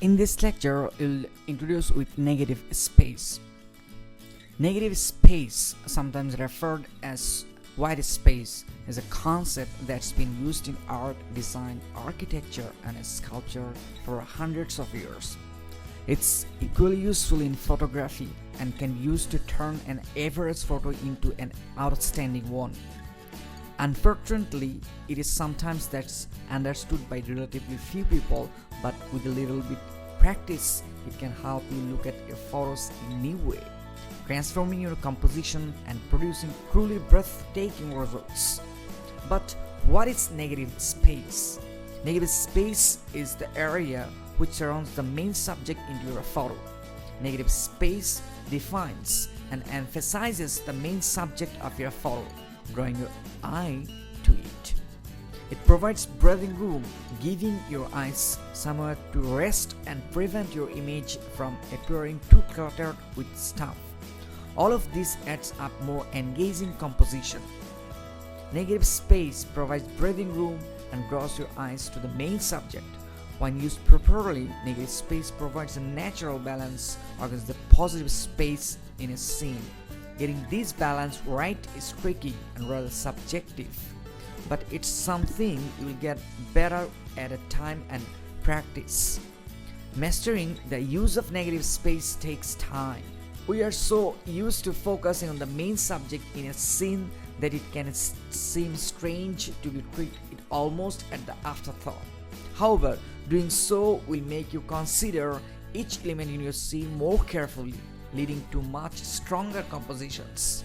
In this lecture, we'll introduce with negative space. Negative space, sometimes referred as white space, is a concept that's been used in art, design, architecture, and sculpture for hundreds of years. It's equally useful in photography and can be used to turn an average photo into an outstanding one. Unfortunately, it is sometimes that's understood by relatively few people, but with a little bit practice, it can help you look at your photos in a new way, transforming your composition and producing truly breathtaking results. But what is negative space? Negative space is the area which surrounds the main subject in your photo. Negative space defines and emphasizes the main subject of your photo, drawing your eye to it. It provides breathing room, giving your eyes somewhere to rest and prevent your image from appearing too cluttered with stuff. All of this adds up more engaging composition. Negative space provides breathing room and draws your eyes to the main subject. When used properly, negative space provides a natural balance against the positive space in a scene. Getting this balance right is tricky and rather subjective, but it's something you will get better at a time and practice. Mastering the use of negative space takes time. We are so used to focusing on the main subject in a scene that it can seem strange to be treat it almost at the afterthought. However, doing so will make you consider each element in your scene more carefully, leading to much stronger compositions.